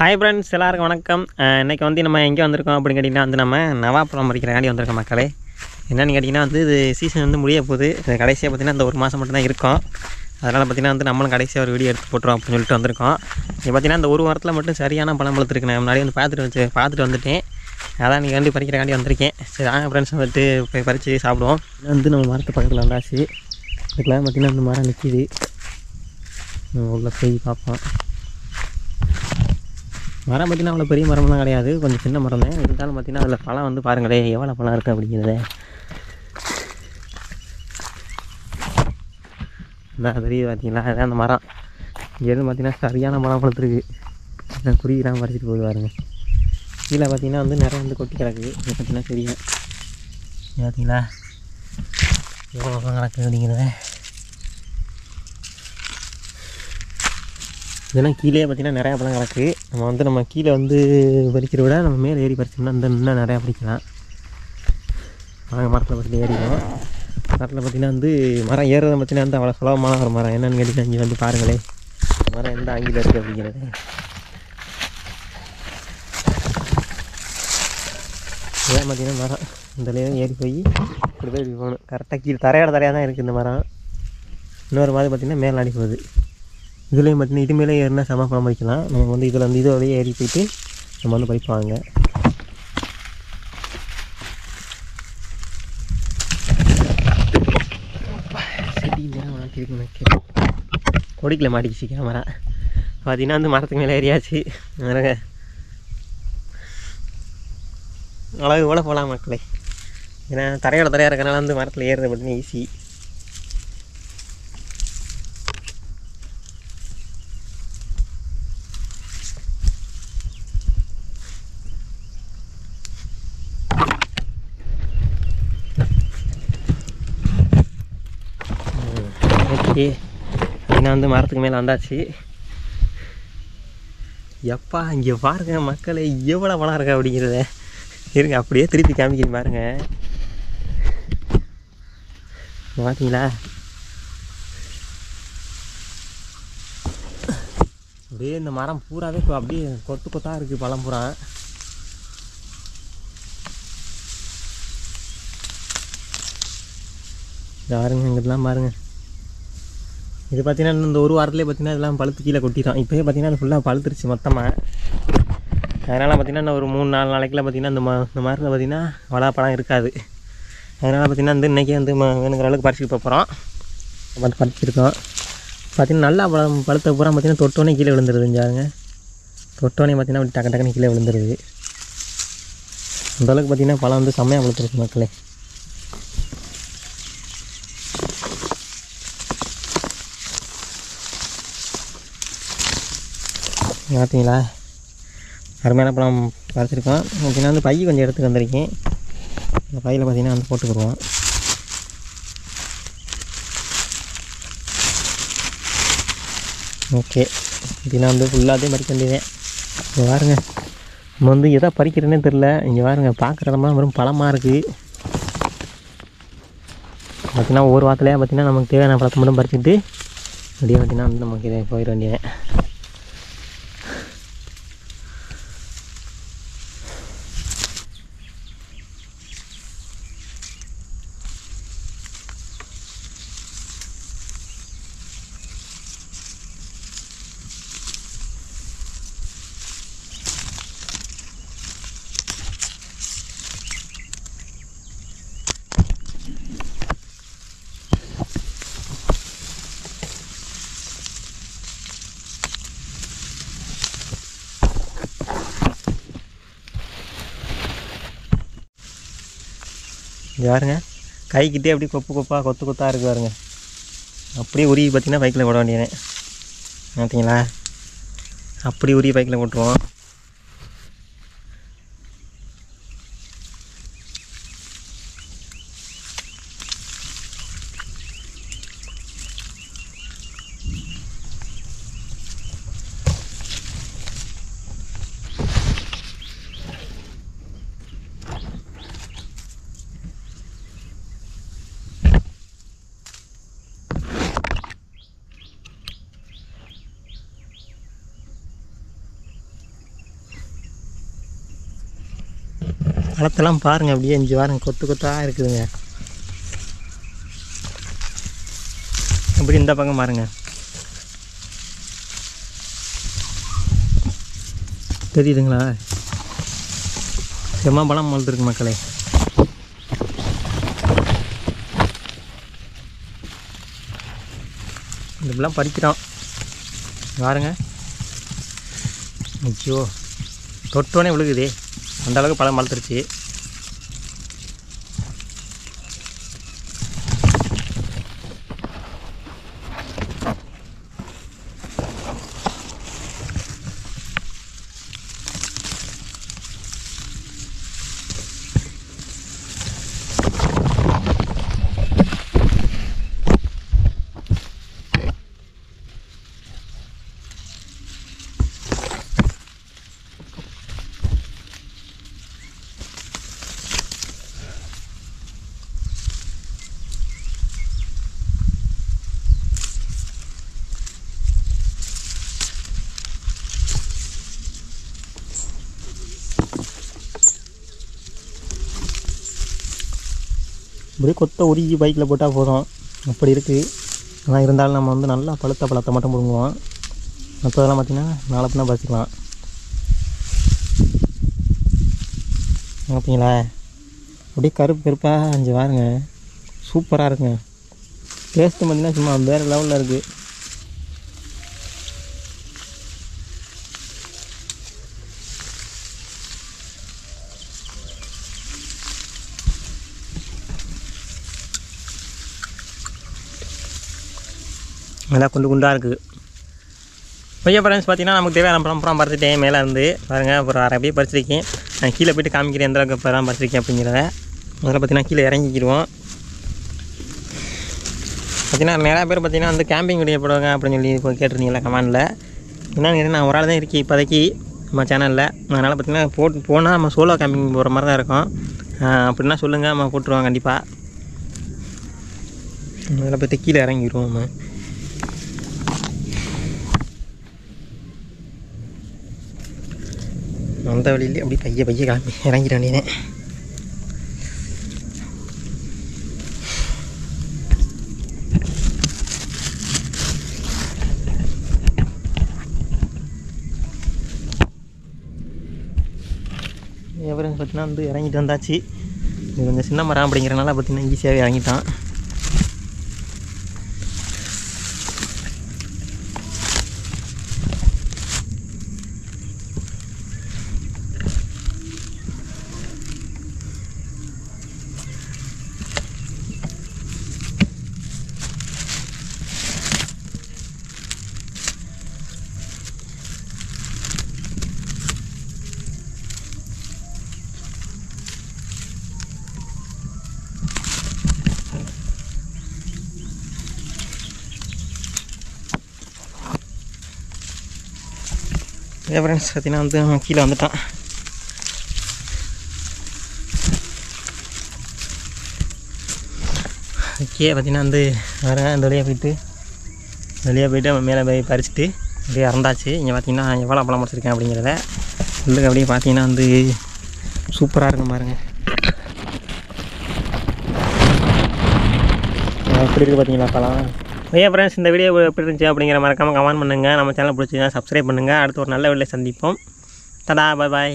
Hi friends, எல்லாருக்கும் வணக்கம். இன்றைக்கி வந்து நம்ம எங்கே வந்திருக்கோம் அப்படின்னு கேட்டிங்கன்னா வந்து நம்ம நவாப்பழம் பறிக்கிறக்காண்டி வந்திருக்கோம் மக்களே. என்னென்னு கேட்டிங்கன்னா வந்து இது சீசன் வந்து முடிய போகுது. கடைசியாக பார்த்திங்கன்னா இந்த ஒரு மாதம் மட்டும்தான் இருக்கும். அதனால் பார்த்திங்கன்னா வந்து நம்மளும் கடைசியாக ஒரு வீடியோ எடுத்து போட்டுருவோம் அப்படின்னு சொல்லிட்டு வந்திருக்கோம். இப்போ பார்த்திங்கன்னா இந்த ஒரு வாரத்தில் மட்டும் சரியான பழம் பழுத்துருக்கு. நான் முன்னாடி வந்து பார்த்துட்டு வந்துட்டேன். அதான் நீங்கள் வந்து பறிக்கிறக்காண்டி வந்திருக்கேன். சரி வாங்க ஃப்ரெண்ட்ஸ் வந்துட்டு போய் பறித்து சாப்பிடுவோம். வந்து நம்ம மரத்து பக்கத்தில் வந்தாச்சு. இதுக்கெல்லாம் பார்த்திங்கன்னா இந்த மரம் நிற்கிது. உள்ளே போய் பார்ப்போம். மரம் பார்த்திங்கன்னா அவ்வளோ பெரிய மரம்லாம் கிடையாது, கொஞ்சம் சின்ன மரம் தான். இருந்தாலும் பார்த்திங்கன்னா அதில் பழம் வந்து பாருங்களே எவ்வளோ பழம் இருக்குது அப்படிங்கிறத. இதான் தெரியுது பார்த்தீங்களா, அதுதான் அந்த மரம். இங்கேருந்து பார்த்திங்கன்னா சரியான மரம் பழத்துருக்கு. குருவிலாம் பறிச்சிட்டு போகுது பாருங்க. கீழே பார்த்திங்கன்னா வந்து நிறைய வந்து கொட்டி கிடக்குது. இது பார்த்திங்கன்னா தெரியும் பார்த்தீங்களா எவ்வளோ பழம் கிடக்குது அப்படிங்கிறத. இதெல்லாம் கீழே பார்த்திங்கன்னா நிறையா பழம் கிடக்கு. நம்ம கீழே வந்து பறிக்கிறத விட நம்ம மேலே ஏறி பறிச்சோம்னா இந்த இன்னும் நிறையா பறிக்கலாம். நாங்கள் மரத்தில் பறித்து ஏறிடுவோம். மரத்தில் பார்த்திங்கன்னா வந்து மரம் ஏறுறதை பார்த்திங்கன்னா வந்து அவ்வளோ சுலபமான ஒரு மரம். என்னென்னு கேட்டிங்கன்னா இங்கே வந்து பாருங்களே மரம் எந்த ஆங்கில இருக்குது அப்படிங்கிறது. இதான் பார்த்திங்கன்னா மரம் இந்தலேயும் ஏறி போய் இப்படி போய் இப்படி போகணும். கரெக்டாக கீழே தரையாக தான் இருக்குது இந்த மரம். இன்னொரு மாதிரி பார்த்திங்கன்னா மேலே அடி போகுது. இதுலேயும் பார்த்திங்கன்னா இது மேலே ஏறினா செம பழம் பறிக்கலாம். நம்ம வந்து இதில் வந்து இதோடய ஏறி போய்ட்டு நம்ம வந்து பறிப்பாங்க. கொடிக்கல மாட்டிக்கிச்சு கேமரா. பார்த்திங்கன்னா வந்து மரத்துக்கு மேலே ஏறியாச்சு. அழகு கூட போகலாம் மக்களே. ஏன்னா தரையாக இருக்கனால வந்து மரத்தில் ஏறுறது பார்த்திங்கன்னா ஈஸி. ஓகே, அப்படின்னா வந்து மரத்துக்கு மேலே வந்தாச்சு. எப்பா இங்கே பாருங்க மக்களே எவ்வளோ பழம் இருக்கா அப்படிங்கிறத. இருங்க அப்படியே திருப்பி காமிக்கிறேன் பாருங்க. பார்த்தீங்களா அப்படியே இந்த மரம் பூராவே அப்படியே கொத்து கொத்தாக இருக்குது பழம் பூரா. பாருங்க இங்கெல்லாம் பாருங்கள். இது பார்த்திங்கன்னா இந்த ஒரு வாரத்துலேயே பார்த்திங்கன்னா இதெல்லாம் பழுத்து கீழே கொட்டிடும். இப்போயே பார்த்திங்கன்னா அது ஃபுல்லாக பழுத்துருச்சு மொத்தமாக. அதனால் பார்த்திங்கன்னா ஒரு 3-4 நாளைக்குள்ள பார்த்திங்கன்னா இந்த மரத்தில் பார்த்திங்கன்னா வளாப்பழம் இருக்காது. அதனால் பார்த்திங்கன்னா வந்து இன்றைக்கி வந்து வேணுங்கிற அளவுக்கு பறிச்சுட்டு போகிறோம். பார்த்து பறிச்சிருக்கோம். பார்த்திங்கன்னா நல்லா பழுத்த பூரா பார்த்திங்கன்னா தொட்டோன்னே கீழே விழுந்துருதுஞ்சாங்க. தொட்டோன்னே பார்த்திங்கன்னா அப்படி டக்குன்னு கீழே விழுந்துருது. அந்தளவுக்கு பார்த்திங்கன்னா பழம் வந்து செம்மையாக பழுத்துருக்கு மக்களே. பார்த்தீங்களா அருமையான பழம் பறிச்சிருக்கோம். பார்த்திங்கன்னா வந்து பை கொஞ்சம் எடுத்துக்கு வந்திருக்கேன். இந்த பையில் பார்த்திங்கன்னா வந்து போட்டுக்கிடுவோம். ஓகே, இப்படின்னா வந்து ஃபுல்லாகவே பறிக்க வேண்டியதேன். இங்கே பாருங்க நம்ம வந்து எதை பறிக்கிறேன்னே தெரில. இங்கே பாருங்க பார்க்குறதெல்லாம் வெறும் பழமாக இருக்குது. பார்த்திங்கன்னா ஒவ்வொரு வாரத்துலேயே பார்த்திங்கன்னா நமக்கு தேவையான பழத்தை மட்டும் பறிச்சுட்டு அப்படியே பார்த்திங்கன்னா வந்து நமக்கு இதை போயிட வேண்டியதேன். இது பாருங்க கைக்கிட்டே அப்படியே கொத்து கொத்தாக இருக்குது பாருங்க. அப்படியே உருகி பார்த்திங்கன்னா பைக்கில் போட வேண்டியது. பார்த்தீங்களா அப்படி உருகி பைக்கில் போட்டுருவோம். பழத்தெல்லாம் பாருங்கள், அப்படியே 5 வாரம் கொத்து கொத்தாக இருக்குதுங்க. அப்படி இந்த பக்கம் பாருங்கள், தெரியுதுங்களா? செம்ம பழம் வளர்த்துருக்கு மக்களே. இப்படிலாம் பறிக்கிறோம் பாருங்க. ஐயோ, தொட்டோனே விழுகுதே, அந்தளவுக்கு பழம் வளர்த்துருச்சு. இப்படியே கொத்த உருகி பைக்கில் போட்டால் போதும், அப்படி இருக்குது. ஆனால் இருந்தாலும் நம்ம வந்து நல்லா பழுத்த பழத்தை மட்டும் பிடுங்குவோம். மற்றதெல்லாம் பார்த்திங்கன்னா நாளை பின்னா பறிச்சிக்கலாம். பார்த்தீங்களா, அப்படியே கருப்பு கருப்பாக 5 வாருங்க, சூப்பராக இருக்குங்க. டேஸ்ட்டு பார்த்திங்கன்னா சும்மா வேறு லெவலில் இருக்குது. நல்லா குண்டு குண்டாக இருக்குது. ஓகே ஃப்ரெண்ட்ஸ், பார்த்திங்கன்னா நமக்கு தேவையான பழம் பறிச்சிட்டேன் மேலே இருந்து பாருங்கள். அப்புறம் அரை அப்படியே பறிச்சிருக்கேன். நான் கீழே போய்ட்டு காமிக்கிறேன் எந்த அளவுக்கு பழம் பறிச்சிருக்கேன் அப்படிங்கிறத. முதல்ல பார்த்திங்கன்னா கீழே இறங்கிக்கிடுவோம். பார்த்திங்கன்னா நிறையா பேர் பார்த்திங்கன்னா வந்து கேம்பிங் வீடியோ போடுவாங்க அப்படின்னு சொல்லி இப்போ கேட்டிருந்தீங்களா கமெண்டில். என்னன்னு நான் ஒரு ஆள் தான் இருக்கேன் இப்போதைக்கு நம்ம சேனலில். அதனால் பார்த்திங்கன்னா போனால் நம்ம சோலோ கேம்பிங் போகிற மாதிரி தான் இருக்கும். அப்படின்னா சொல்லுங்கள், நம்ம போட்டுருவோம் கண்டிப்பாக. அதில் பார்த்து கீழே இறங்கிடுவோம். நம்ம அந்த வழியிலே அப்படி பைய கிளம்பி இறங்கிட வேண்டியதேன். எவரும் பார்த்தீங்கன்னா வந்து இறங்கிட்டு வந்தாச்சு. இது கொஞ்சம் சின்ன மரம் அப்படிங்கிறனால பார்த்திங்கன்னா ஈஸியாகவே இறங்கிட்டான். ஃப்ரெண்ட்ஸ், பார்த்தீங்கன்னா வந்து அவன் கீழே வந்துட்டான். ஓகே, பார்த்தீங்கன்னா வந்து வரேன். அந்த வழியாக போய்ட்டு அவன் மேலே போய் பறிச்சுட்டு அப்படியே இறந்தாச்சு. இங்கே பார்த்தீங்கன்னா எவ்வளோ பழம் முடிச்சிருக்கேன் அப்படிங்கிறத உள்ளுக்கு அப்படியே பார்த்தீங்கன்னா வந்து சூப்பராக இருக்கும் பாருங்கள். எப்படி இருக்குது பார்த்தீங்களா பழம். ஓகே ஃப்ரெண்ட்ஸ், இந்த வீடியோ எப்படி இருந்துச்சு அப்படிங்கிற மறக்காமல் கமெண்ட் பண்ணுங்கள். நம்ம சேனல் பிடிச்சிங்கன்னா சப்ஸ்கிரைப் பண்ணுங்கள். அடுத்து ஒரு நல்ல வீடியோவில் சந்திப்போம். தடா, பாய் பாய்.